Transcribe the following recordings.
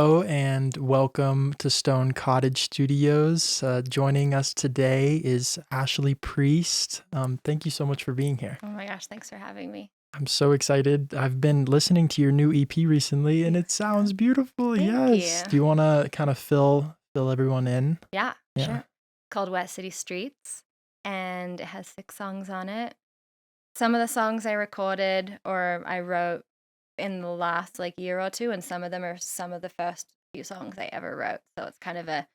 Hello and welcome to Stone Cottage Studios. Joining us today is Ashlei Priest. Thank you so much for being here. Oh my gosh, thanks for having me. I'm so excited. I've been listening to your new EP recently and it sounds beautiful. Thank Yes. you. Do you want to kind of fill everyone in? Yeah, sure. Called Wet City Streets, and it has 6 songs on it. Some of the songs I recorded or I wrote in the last year or two, and some of them are some of the first few songs I ever wrote. So it's kind of a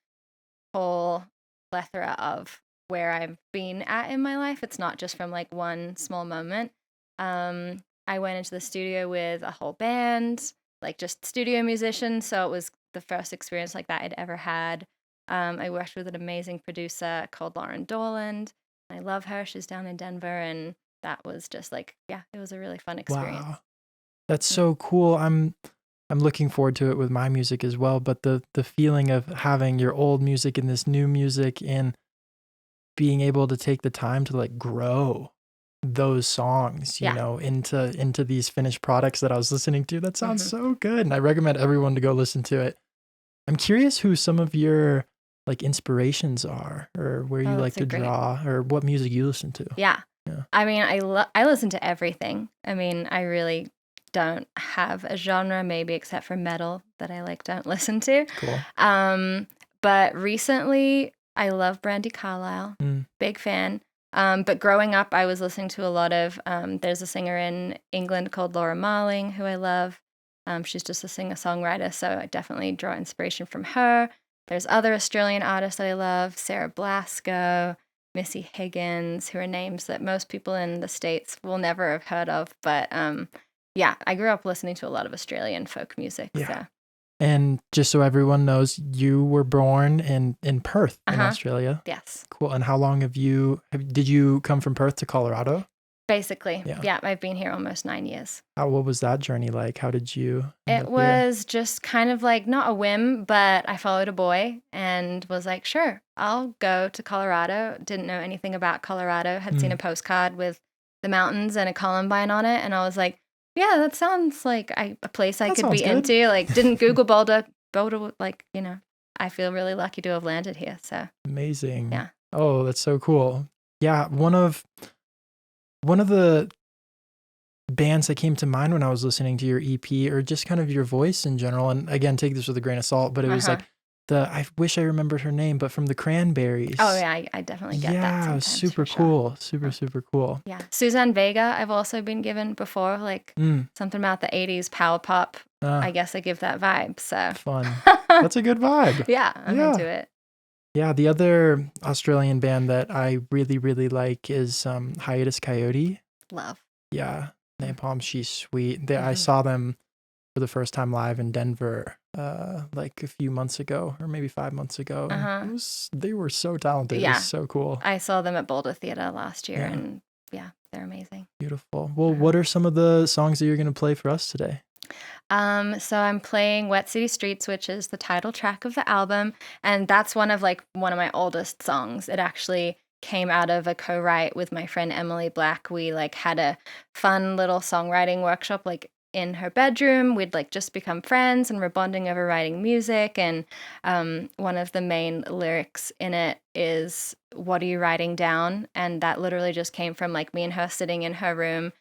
whole plethora of where I've been at in my life. It's not just from one small moment. I went into the studio with a whole band, just studio musicians. So it was the first experience like that I'd ever had. I worked with an amazing producer called Lauren Dorland. I love her. She's down in Denver, and that was just it was a really fun experience. Wow. That's so cool. I'm looking forward to it with my music as well, but the feeling of having your old music and this new music and being able to take the time to grow those songs, you know, into these finished products that I was listening to. That sounds so good. And I recommend everyone to go listen to it. I'm curious who some of your inspirations are, or where you like to draw, or what music you listen to. Yeah. I mean, I listen to everything. I mean, I really don't have a genre, maybe except for metal that I don't listen to. Cool. But recently I love Brandy Carlisle. Big fan. But growing up, I was listening to a lot of, there's a singer in England called Laura Marling, who I love. She's just a singer-songwriter, so I definitely draw inspiration from her. There's other Australian artists that I love, Sarah Blasco, Missy Higgins, who are names that most people in the States will never have heard of. But I grew up listening to a lot of Australian folk music. Yeah. So. And just so everyone knows, you were born in Perth, in Australia. Yes. Cool. And how long did you come from Perth to Colorado? Basically. Yeah. I've been here almost 9 years. What was that journey like? How did you It was just kind of not a whim, but I followed a boy and was like, sure, I'll go to Colorado. Didn't know anything about Colorado. Had seen a postcard with the mountains and a Columbine on it. And I was like, yeah, that sounds like a place I could be into. Didn't Google Boulder, I feel really lucky to have landed here. So amazing. Yeah. Oh, that's so cool. Yeah. One of the bands that came to mind when I was listening to your EP, or just kind of your voice in general, and again, take this with a grain of salt, but it was I wish I remembered her name, but from the Cranberries. Oh yeah, I definitely get that sometimes. Super cool. Sure. Super cool. Yeah. Suzanne Vega, I've also been given before, something about the 80s power pop. I guess I give that vibe, so. Fun. That's a good vibe. Yeah, I'm into it. Yeah, the other Australian band that I really, really like is Hiatus Coyote. Love. Yeah, Napalm, she's sweet. I saw them for the first time live in Denver a few months ago, or maybe 5 months ago. They were so talented. Yeah. It was so cool. I saw them at Boulder Theater last year, and they're amazing. Beautiful. Well, what are some of the songs that you're going to play for us today? So I'm playing Wet City Streets, which is the title track of the album, and that's one of my oldest songs. It actually came out of a co-write with my friend Emily Black. We had a fun little songwriting workshop in her bedroom. We'd just become friends, and we're bonding over writing music, and one of the main lyrics in it is, "What are you writing down?" And that literally just came from me and her sitting in her room,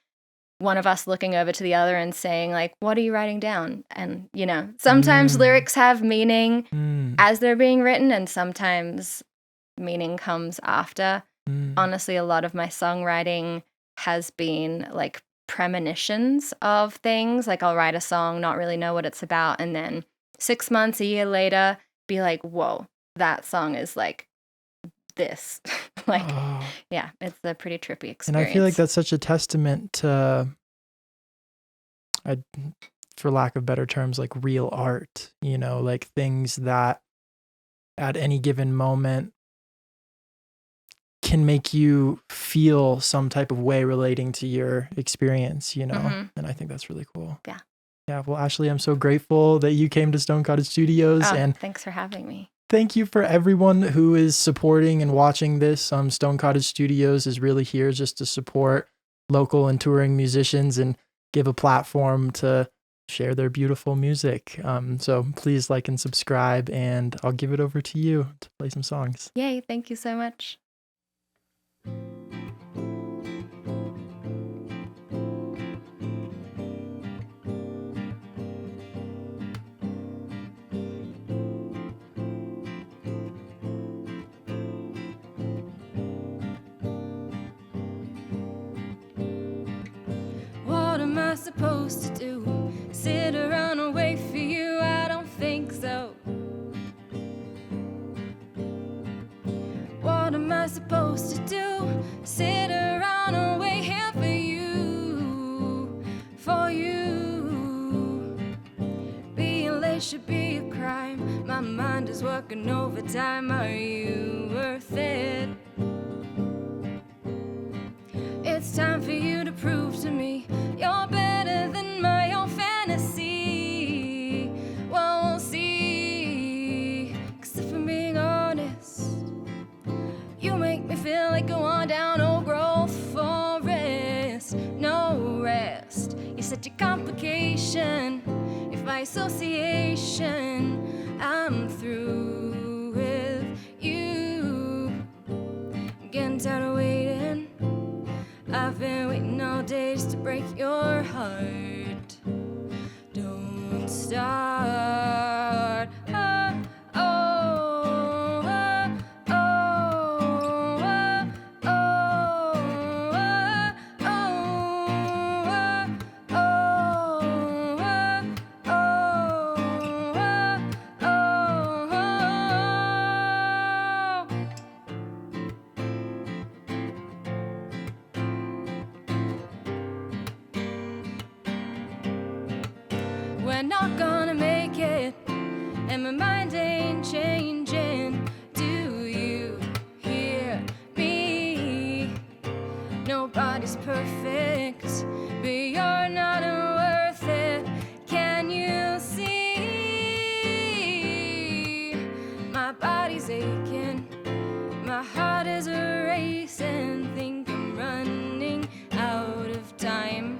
one of us looking over to the other and saying what are you writing down? And sometimes lyrics have meaning as they're being written, and sometimes meaning comes after. Honestly, a lot of my songwriting has been premonitions of things. I'll write a song, not really know what it's about, and then 6 months, a year later, be whoa, that song is this. Yeah, it's a pretty trippy experience. And I feel that's such a testament to, for lack of better terms, real art, things that at any given moment can make you feel some type of way relating to your experience, and I think that's really cool. Yeah. Yeah. Well, Ashlei, I'm so grateful that you came to Stone Cottage Studios. And thanks for having me. Thank you for everyone who is supporting and watching this. Stone Cottage Studios is really here just to support local and touring musicians and give a platform to share their beautiful music. So please like and subscribe, and I'll give it over to you to play some songs. Yay, thank you so much. What am I supposed to do? Sit around and wait for you? I don't think so. What am I supposed to do? Sit around and wait here for you, for you. Being late should be a crime. My mind is working overtime. Are you worth it? It's time for you to prove to me you're better than my own fantasy. Well, we'll see. 'Cause if I'm being honest, you make me feel like going down old growth forest. No rest. You're such a complication. If by association, I'm through with you. I'm getting tired of waiting. I've been waiting all day just to break your heart. Don't start. Oh, oh, oh, oh, oh, we're not gonna make it, and my mind ain't changing. Do you hear me? Nobody's perfect, but you're not worth it. Can you see? My body's aching, my heart is racing. Think I'm running out of time.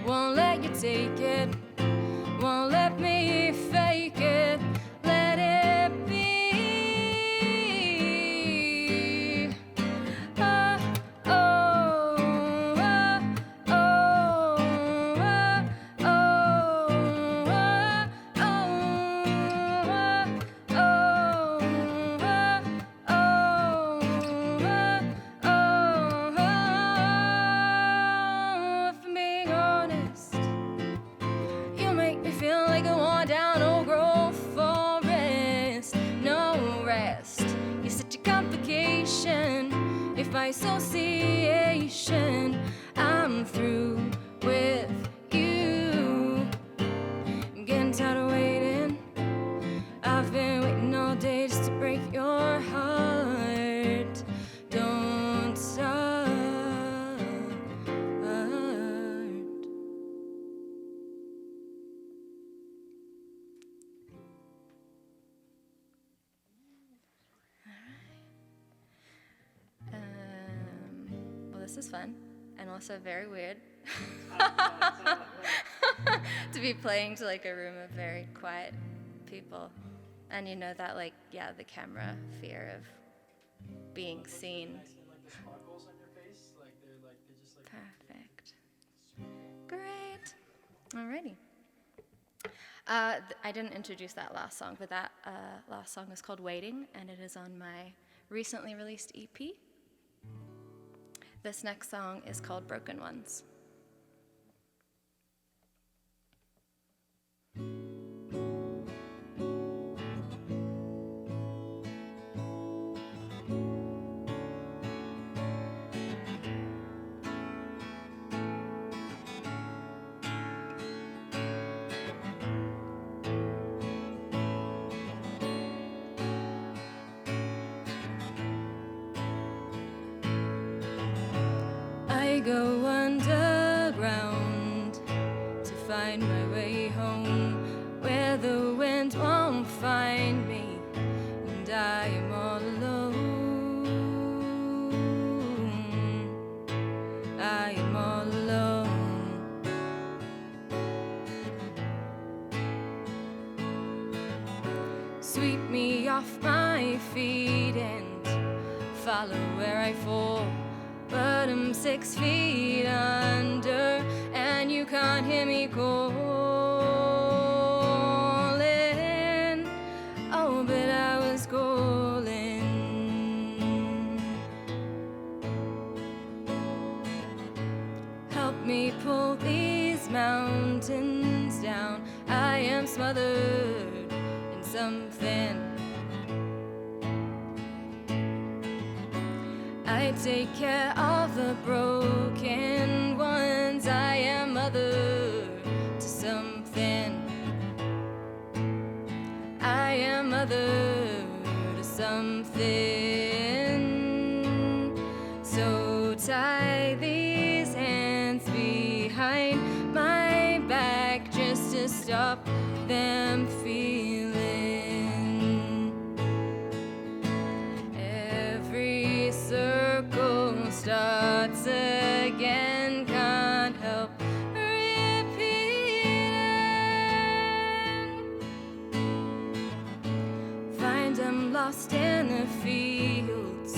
Won't let you take it, won't let me fake it. Let it be. Oh, oh, oh, oh, oh, if I'm being honest, you make me feel like a worn down old growth forest. No rest. You're such a complication. If by association, I'm through with you. I'm getting tired of waiting. I've been waiting all day just to break your heart. Don't start. Well, this is fun and also very weird to be playing to like a room of very quiet people. And you know that, like, yeah, the camera fear of being seen. Perfect. Great. Alrighty. I didn't introduce that last song, but that last song is called Waiting, and it is on my recently released EP. This next song is called Broken Ones. I go underground to find my way home, where the wind won't find me, and I am all alone. I am all alone. me off my feet and follow where I fall. But I'm 6 feet under, and you can't hear me calling. Oh, but I was calling. Help me pull these mountains down. I am smothered in something. I take care of the broken ones. I am mother to something. I am mother to something. So tie these hands behind my back just to stop them feeling. Every circle starts again, can't help repeating. Find I'm lost in the fields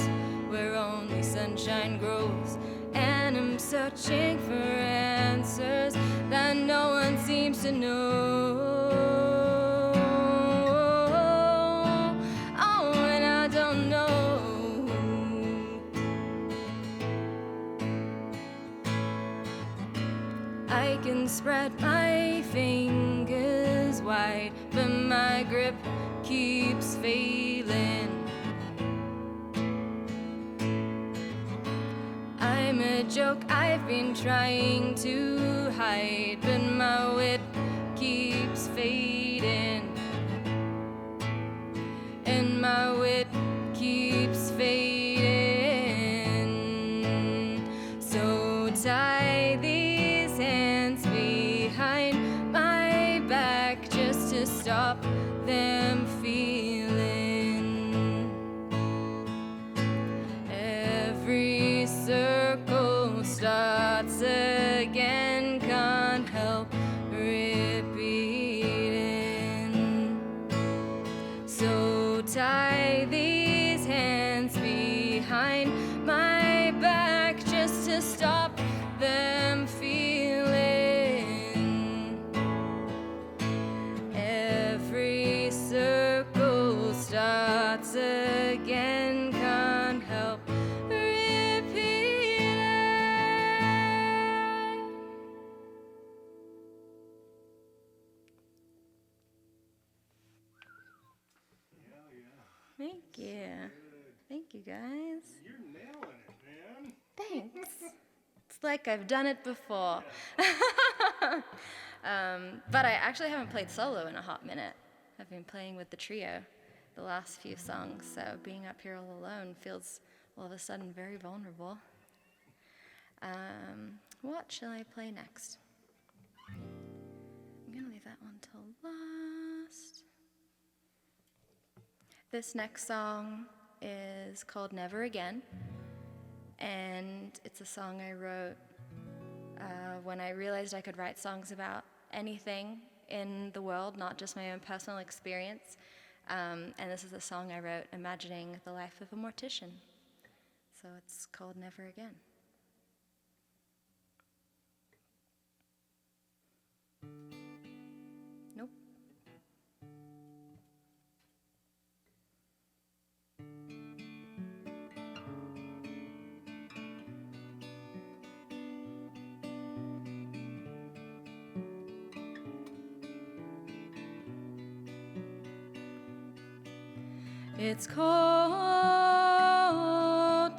where only sunshine grows, and I'm searching for answers that no one seems to know. Oh, and I don't know. I can spread my fingers wide, but my grip keeps failing. I'm a joke I've been trying to hide, but my wit keeps fading. And my wit keeps fading. So tie these hands behind my back just to stop them feeling. Every circle starts again, can't help repeating. So tie these hands behind my back just to stop them feeling. Every circle starts again, can't help repeating. Thank you. Thank you, guys. You're nailing it, man. Thanks. It's like I've done it before. But I actually haven't played solo in a hot minute. I've been playing with the trio the last few songs, so being up here all alone feels all of a sudden very vulnerable. What shall I play next? I'm gonna leave that one till last. This next song is called Never Again, and it's a song I wrote when I realized I could write songs about anything in the world, not just my own personal experience. And this is a song I wrote imagining the life of a mortician. So it's called Never Again. Nope. It's cold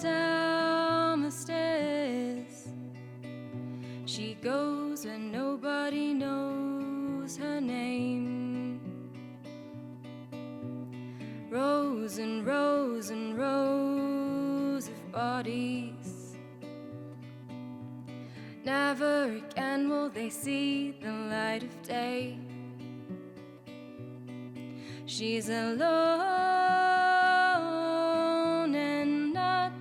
down the stairs. She goes when nobody knows her name. Rows and rows and rows of bodies. Never again will they see the light of day. She's alone and not.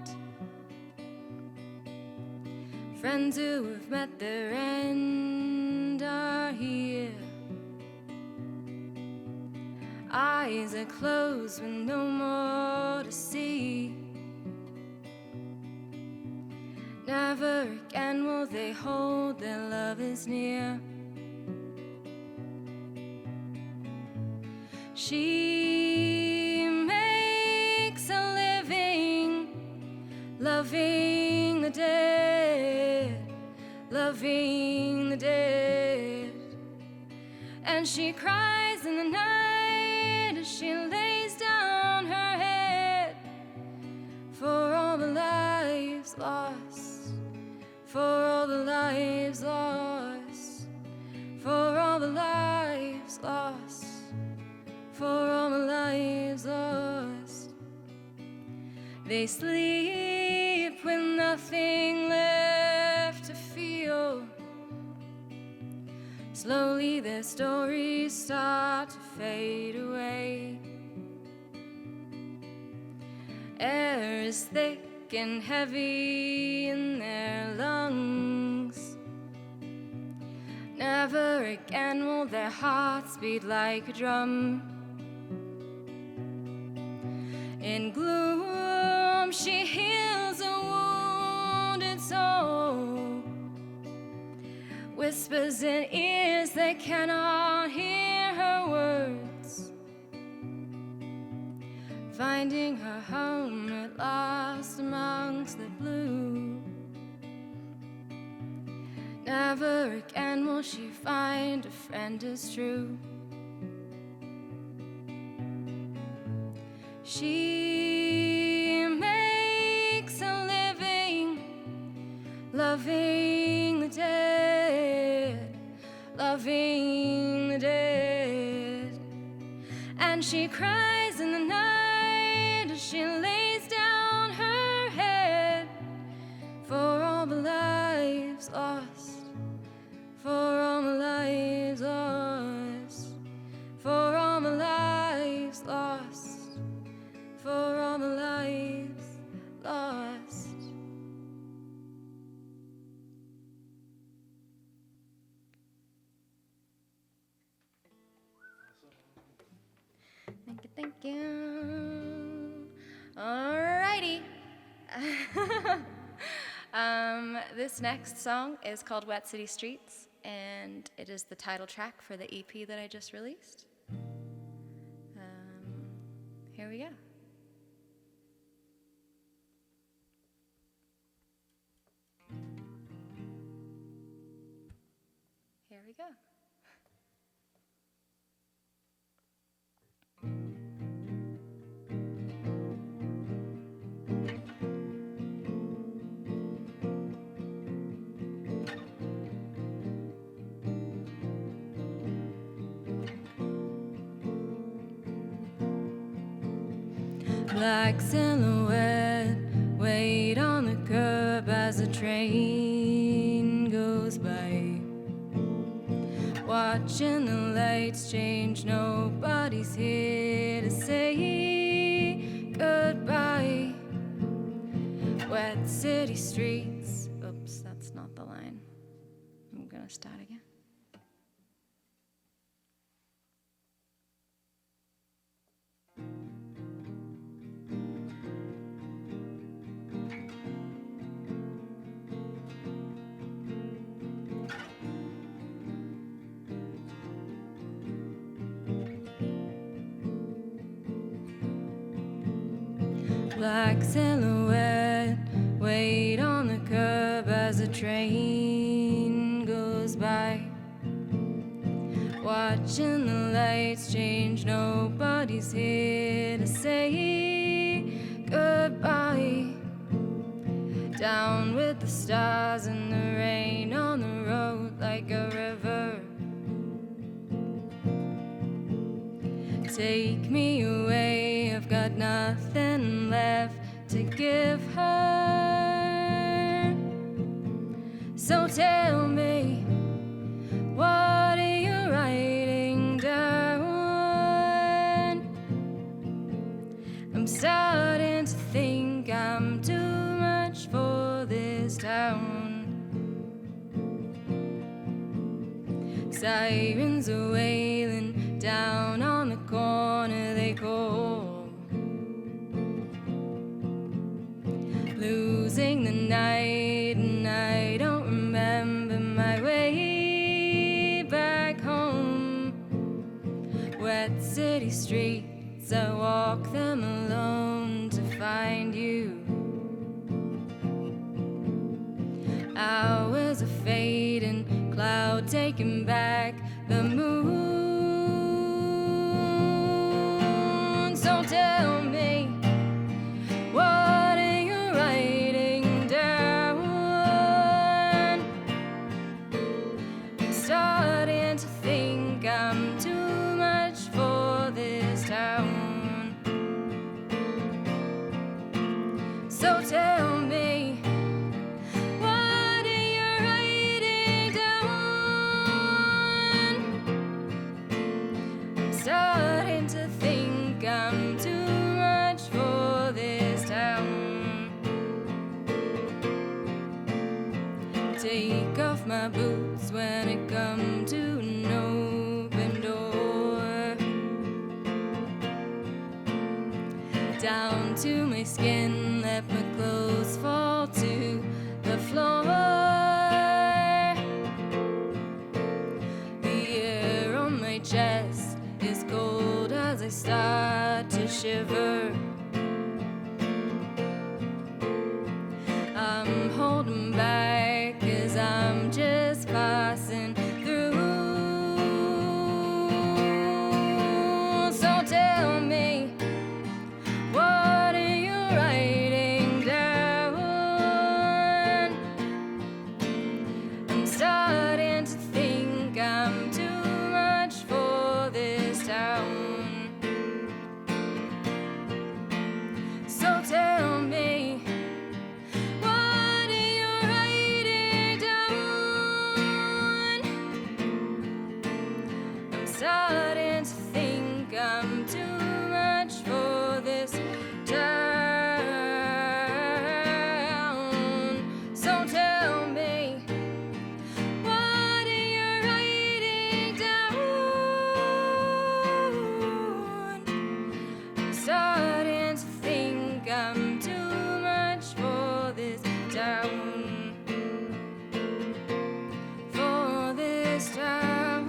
Friends who have met their end are here. I eyes are closed with no more to see. Never again will they hold their lovers near. She makes a living, loving the dead, loving the dead. And she cries in the night as she lays down her head for all the lives lost, for all the lives lost, for all the lives lost, for all the lives lost. They sleep with nothing left to feel. Slowly their stories start to fade away. Air is thick and heavy in their lungs. Never again will their hearts beat like a drum. In gloom she heals a wounded soul, whispers in ears that cannot hear her words, finding her home at last amongst the blue. Never again will she find a friend as true. She makes a living, loving the dead, loving the dead. And she cries in the night as she lays down her head for all the lives lost, for all the lives lost, for all the lives lost, for all the lives lost. Thank you, thank you. Alrighty. This next song is called Wet City Streets, and it is the title track for the EP that I just released. Here we go. Here we go. Black silhouette, wait on the curb as the train goes by. Watching the lights change, nobody's here to say goodbye. Wet city streets. Oops, that's not the line. I'm gonna start again. Black silhouette, wait on the curb as the train goes by. Watching the lights change, nobody's here to say goodbye. Down with the stars and the rain on the road like a river. Take me away, I've got nothing left to give her. So tell me, what are you writing down? I'm starting to think I'm too much for this town. Sirens are wailing down on the corner. losing the night, and I don't remember my way back home. Wet city streets, I walk them alone to find you. Hours are fading, cloud taking back the moon. So tell me, what are you writing down? I'm starting to think I'm too much for this town. So tell me, starting to think I'm too much for this town. Take off my boots when it comes to an open door. Down to my skin, let my clothes fall to the floor. The air on my chest is cold as I start to shiver. I'm holding back 'cause I'm just passing through. So tell me, what are you writing down? I'm starting to think I'm too much for this town. So tell me, what are you writing down? I'm starting to think I'm too much for this town. So tell me, what are you writing down? I'm starting to think I'm too much for this town. For this town.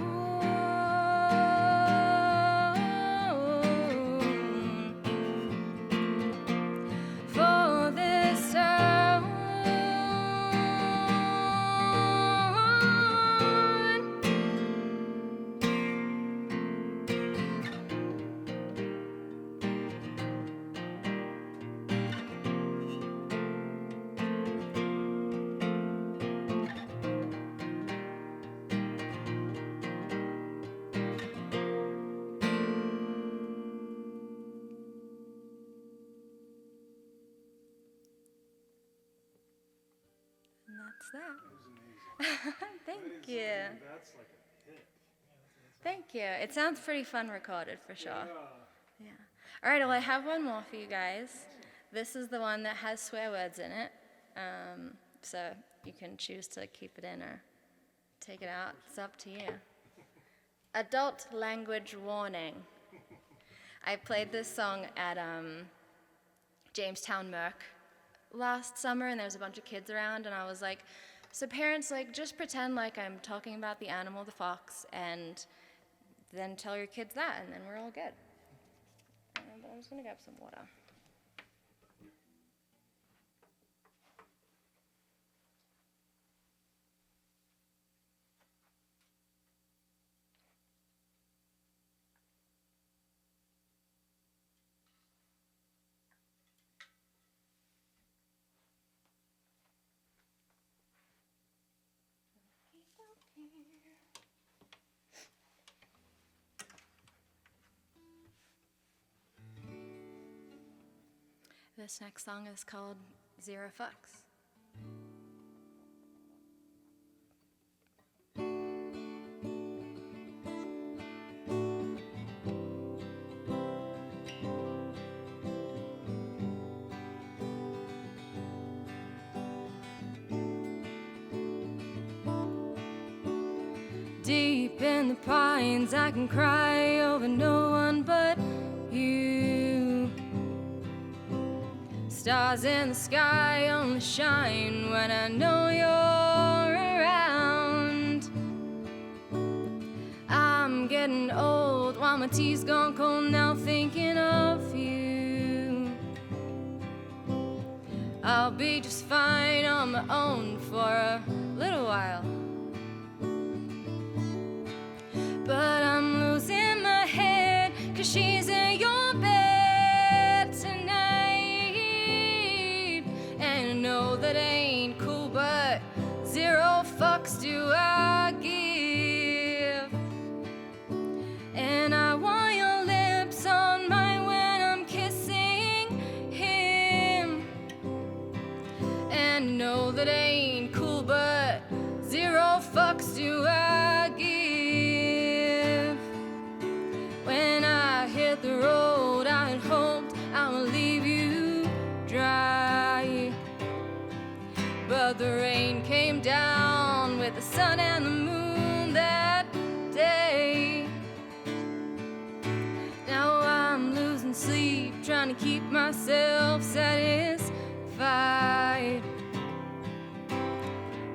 For this town. And that's that. That was amazing. Thank That is- you. That's like a hit. Thank you. It sounds pretty fun recorded for sure. Yeah. Yeah. All right, well, I have one more for you guys. This is the one that has swear words in it. So you can choose to keep it in or take it out. It's up to you. Adult language warning. I played this song at Jamestown Merc last summer, and there was a bunch of kids around, and I was like, so parents, like, just pretend like I'm talking about the animal, the fox, and then tell your kids that, and then we're all good. But I'm just gonna grab some water. This next song is called Zero Fucks. Deep in the pines, I can cry over no one but you. Stars in the sky only shine when I know you're around. I'm getting old while my tea's gone cold now thinking of you. I'll be just fine on my own for a little while, but I'm losing my head 'cause she's in your bed tonight. And I know that ain't cool, but zero fucks do I give. And I want your lips on mine when I'm kissing him. And I know that ain't cool, but zero fucks do I give. When I hit the road, I had hoped I would leave you dry, but the rain came down with the sun and the moon that day. Now I'm losing sleep, trying to keep myself satisfied.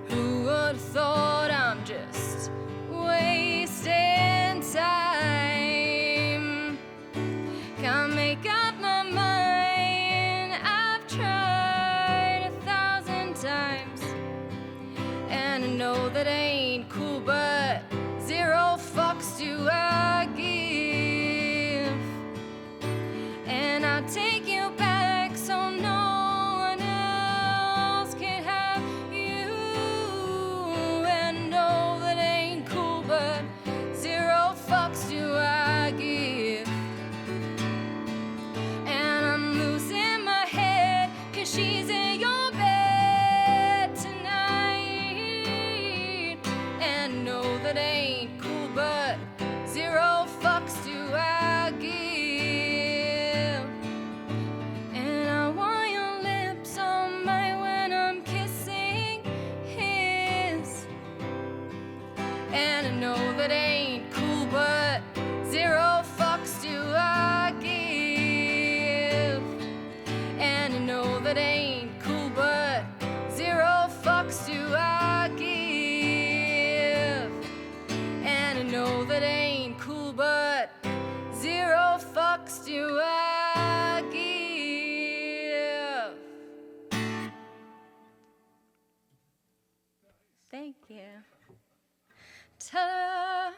Who would have thought I'm just wasting time? Can't make up my mind, I've tried 1,000 times. And I know that ain't cool, but zero fucks do I give. And I'll take you back so no one else can have you. And I know that ain't cool, but zero fucks do I give. And I'm losing my head 'cause she's in your bed tonight. And I know that ain't cool, but zero fucks do I give. And I want your lips on mine when I'm kissing his. And I know that ain't cool, but zero fucks do I give. And I know that ain't cool, but zero fucks do I give. And I know that ain't cool, but zero fucks do I give. Thank you. Ta-da!